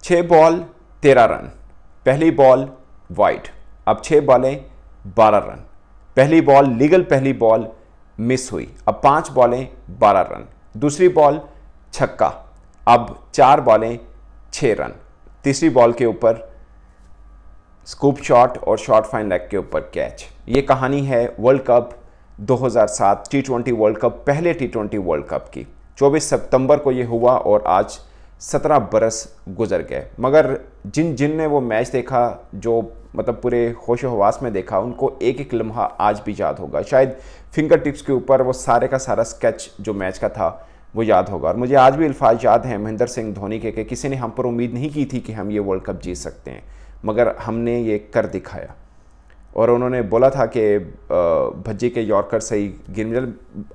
6 ball 13 run, पहली ball wide. अब 6 बॉलें 12 run, पहली बॉल लीगल पहली बॉल मिस हुई। अब 5 बॉलें 12 रन, दूसरी बॉल छक्का। अब 4 बॉलें 6 रन, तीसरी बॉल के ऊपर स्कूप शॉट और शॉर्ट फाइन लेग के ऊपर कैच। ये कहानी है world cup 2007 T20 world cup, पहले T20 वर्ल्ड कप की। 24 सितंबर को ये हुआ और आज 17 बरस गुजर गए। मगर जिन ने वो मैच देखा, जो मतलब पूरे होशो हवास में देखा, उनको एक एक लम्हा आज भी याद होगा। शायद फिंगर टिप्स के ऊपर वो सारे का सारा स्केच जो मैच का था वो याद होगा। और मुझे आज भी अल्फाज याद हैं महेंद्र सिंह धोनी के कि किसी ने हम पर उम्मीद नहीं की थी कि हम ये वर्ल्ड कप जीत सकते हैं, मगर हमने ये कर दिखाया। और उन्होंने बोला था कि भज्जी के यॉर्कर से ही गिरमिल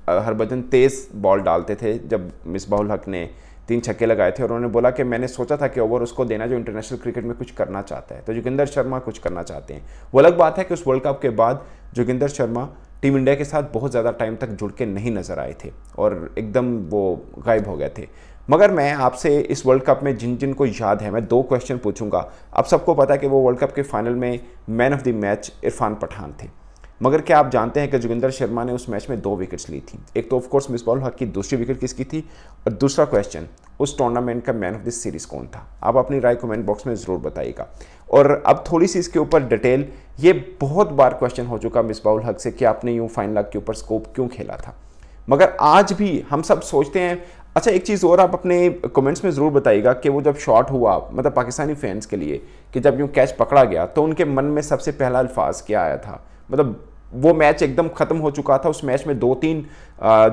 हरभजन तेज़ बॉल डालते थे जब मिसबाहुल हक ने 3 छक्के लगाए थे। और उन्होंने बोला कि मैंने सोचा था कि ओवर उसको देना जो इंटरनेशनल क्रिकेट में कुछ करना चाहता है। तो जोगिंदर शर्मा कुछ करना चाहते हैं। वो अलग बात है कि उस वर्ल्ड कप के बाद जोगिंदर शर्मा टीम इंडिया के साथ बहुत ज़्यादा टाइम तक जुड़ के नहीं नज़र आए थे और एकदम वो गायब हो गए थे। मगर मैं आपसे इस वर्ल्ड कप में जिन को याद है, मैं 2 क्वेश्चन पूछूंगा। आप सबको पता है कि वो वर्ल्ड कप के फाइनल में man of the match Irfan Pathan थे। मगर क्या आप जानते हैं कि जोगिंदर शर्मा ने उस मैच में 2 विकेट्स ली थी? एक तो ऑफकोर्स मिसबाहुल हक की, दूसरी विकेट किसकी थी? और दूसरा क्वेश्चन, उस टूर्नामेंट का मैन ऑफ द सीरीज कौन था? आप अपनी राय कमेंट बॉक्स में ज़रूर बताइएगा। और अब थोड़ी सी इसके ऊपर डिटेल, ये बहुत बार क्वेश्चन हो चुका मिसबाहुल हक से कि आपने यूँ फाइन लेग के ऊपर स्कोप क्यों खेला था। मगर आज भी हम सब सोचते हैं। अच्छा, एक चीज़ और आप अपने कमेंट्स में ज़रूर बताइएगा कि वो जब शॉट हुआ, मतलब पाकिस्तानी फैंस के लिए, कि जब यूँ कैच पकड़ा गया तो उनके मन में सबसे पहला अल्फाज क्या आया था? मतलब वो मैच एकदम ख़त्म हो चुका था। उस मैच में 2-3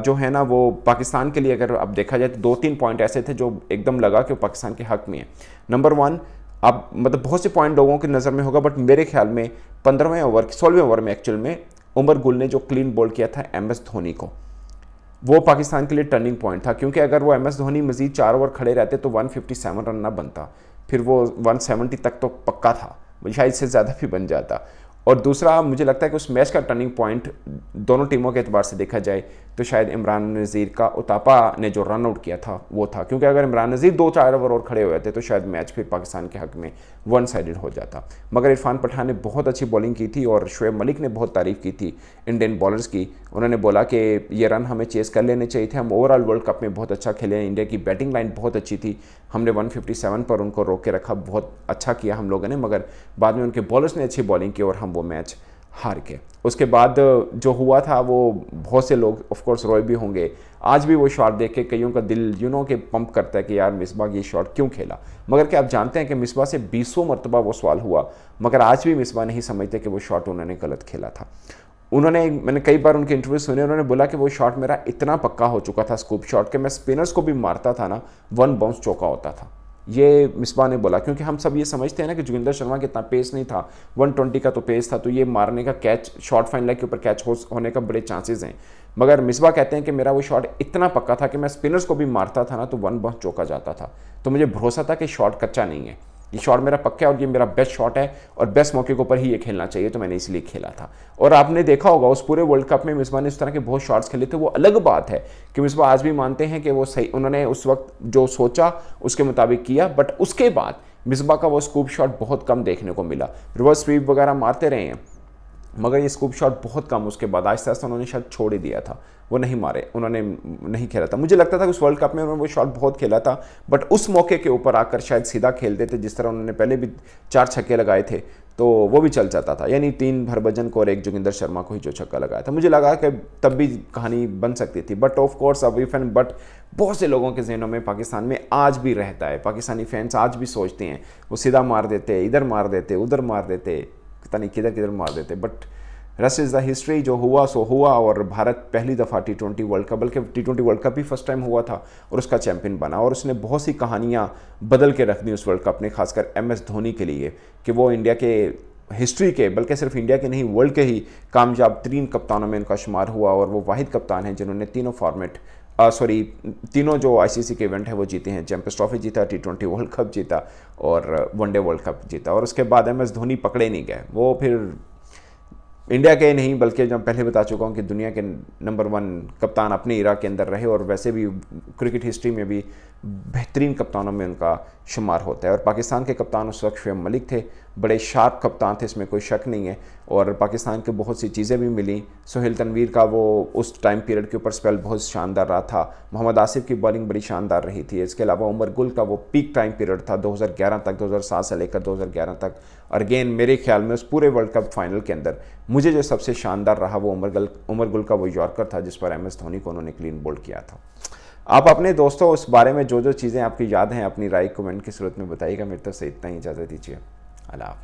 जो है ना, वो पाकिस्तान के लिए अगर अब देखा जाए तो 2-3 पॉइंट ऐसे थे जो एकदम लगा कि वो पाकिस्तान के हक़ में है। नंबर 1, अब मतलब बहुत से पॉइंट लोगों की नज़र में होगा, बट मेरे ख्याल में 15वें ओवर 16वें ओवर में एक्चुअल में उमर गुल ने जो क्लीन बॉल किया था MS धोनी को, वो पाकिस्तान के लिए टर्निंग पॉइंट था। क्योंकि अगर वो MS धोनी मजीद 4 ओवर खड़े रहते तो 157 रन ना बनता, फिर वो 170 तक तो पक्का था, शायद से ज़्यादा भी बन जाता। और दूसरा, मुझे लगता है कि उस मैच का टर्निंग पॉइंट दोनों टीमों के एतबार से देखा जाए तो शायद इमरान नज़ीर का उतापा ने जो रन आउट किया था वो था। क्योंकि अगर इमरान नज़ीर 2-4 ओवर और खड़े हुए थे तो शायद मैच फिर पाकिस्तान के हक़ में 1 साइडेड हो जाता। मगर इरफान पठान ने बहुत अच्छी बॉलिंग की थी और शोएब मलिक ने बहुत तारीफ़ की थी इंडियन बॉलर्स की। उन्होंने बोला कि ये रन हमें चेस कर लेने चाहिए थे, हम ओवरऑल वर्ल्ड कप में बहुत अच्छा खेले हैं, इंडिया की बैटिंग लाइन बहुत अच्छी थी, हमने 157 पर उनको रोक के रखा, बहुत अच्छा किया हम लोगों ने। मगर बाद में उनके बॉलर्स ने अच्छी बॉलिंग की और हम वो मैच हार के। उसके बाद जो हुआ था वो बहुत से लोग ऑफकोर्स रोए भी होंगे। आज भी वो शॉट देख के कईयों का दिल के पंप करता है कि यार मिसबा ये शॉट क्यों खेला। मगर क्या आप जानते हैं कि मिसबा से 20 मरतबा वो सवाल हुआ, मगर आज भी मिसबा नहीं समझते कि वो शॉट उन्होंने गलत खेला था। मैंने कई बार उनके इंटरव्यू सुने, उन्होंने बोला कि वो शॉट मेरा इतना पक्का हो चुका था स्कूप शॉट कि मैं स्पिनर्स को भी मारता था ना, 1 बाउंस चौका होता था। ये मिसबा ने बोला। क्योंकि हम सब ये समझते हैं ना कि जोगिंदर शर्मा के इतना पेस नहीं था, 120 का तो पेस था, तो ये मारने का कैच, शॉर्ट फाइन लेग के ऊपर कैच होने का बड़े चांसेस हैं। मगर मिसबा कहते हैं कि मेरा वो शॉट इतना पक्का था कि मैं स्पिनर्स को भी मारता था ना तो 1 बाउंस चौका जाता था। तो मुझे भरोसा था कि शॉट कच्चा नहीं है, ये शॉट मेरा पक्का है और ये मेरा बेस्ट शॉट है और बेस्ट मौके के ऊपर ही ये खेलना चाहिए, तो मैंने इसलिए खेला था। और आपने देखा होगा उस पूरे वर्ल्ड कप में मिसबा ने इस तरह के बहुत शॉट्स खेले थे। वो अलग बात है कि मिसबा आज भी मानते हैं कि वो सही, उन्होंने उस वक्त जो सोचा उसके मुताबिक किया, बट उसके बाद मिसबा का वो स्कूप शॉट बहुत कम देखने को मिला। रिवर्स स्वीप वगैरह मारते रहे हैं मगर ये स्कूप शॉट बहुत कम, उसके बाद आहिस्ता आहिस्ता उन्होंने शायद छोड़ ही दिया था, वो नहीं मारे, उन्होंने नहीं खेला था। मुझे लगता था कि उस वर्ल्ड कप में उन्होंने वो शॉट बहुत खेला था, बट उस मौके के ऊपर आकर शायद सीधा खेलते थे, जिस तरह उन्होंने पहले भी 4 छक्के लगाए थे तो वो भी चल जाता था। यानी 3 हरभजन को और 1 जोगिंदर शर्मा को ही जो छक्का लगाया था, मुझे लगा कि तब भी कहानी बन सकती थी। बट ऑफ कोर्स अब इफ एंड बट बहुत से लोगों के जहनों में पाकिस्तान में आज भी रहता है। पाकिस्तानी फैंस आज भी सोचते हैं वो सीधा मार देते, इधर मार देते, उधर मार देते, पता नहीं किधर किधर मार देते। But rest is the history, जो हुआ सो हुआ। और भारत पहली दफ़ा T20 वर्ल्ड कप, बल्कि T20 वर्ल्ड कप भी फर्स्ट टाइम हुआ था और उसका चैंपियन बना। और उसने बहुत सी कहानियाँ बदल के रख दी उस वर्ल्ड कप ने, खासकर MS धोनी के लिए, कि वो इंडिया के हिस्ट्री के, बल्कि सिर्फ इंडिया के नहीं वर्ल्ड के ही कामयाब 3 कप्तानों में उनका शुमार हुआ। और वो वाहिद कप्तान हैं जिन्होंने तीनों जो ICC के इवेंट है वो जीते हैं। चैंपियंस ट्रॉफी जीता, T20 वर्ल्ड कप जीता और वनडे वर्ल्ड कप जीता। और उसके बाद MS धोनी पकड़े नहीं गए, वो फिर इंडिया के नहीं बल्कि जब पहले बता चुका हूँ कि दुनिया के नंबर 1 कप्तान अपने इरा के अंदर रहे और वैसे भी क्रिकेट हिस्ट्री में भी बेहतरीन कप्तानों में उनका शुमार होता है। और पाकिस्तान के कप्तान उस वक्त शुएब मलिक थे, बड़े शार्प कप्तान थे, इसमें कोई शक नहीं है। और पाकिस्तान के बहुत सी चीज़ें भी मिली। सोहेल तनवीर का वो उस टाइम पीरियड के ऊपर स्पेल बहुत शानदार रहा था। मोहम्मद आसिफ की बॉलिंग बड़ी शानदार रही थी। इसके अलावा उमर गुल का वो पीक टाइम पीरियड था 2011 तक, 2007 से लेकर 2011 तक। और अगेन मेरे ख्याल में उस पूरे वर्ल्ड कप फाइनल के अंदर मुझे जो सबसे शानदार रहा वो उमर गुल का वो यॉर्कर था जिस पर MS धोनी को उन्होंने क्लीन बोल्ड किया था। आप अपने दोस्तों उस बारे में जो जो चीज़ें आपकी याद हैं अपनी राय कमेंट की सूरत में बताइएगा। मेरे तरफ से इतना ही, इजाज़त दीजिए। अल्लाह हाफ़िज़।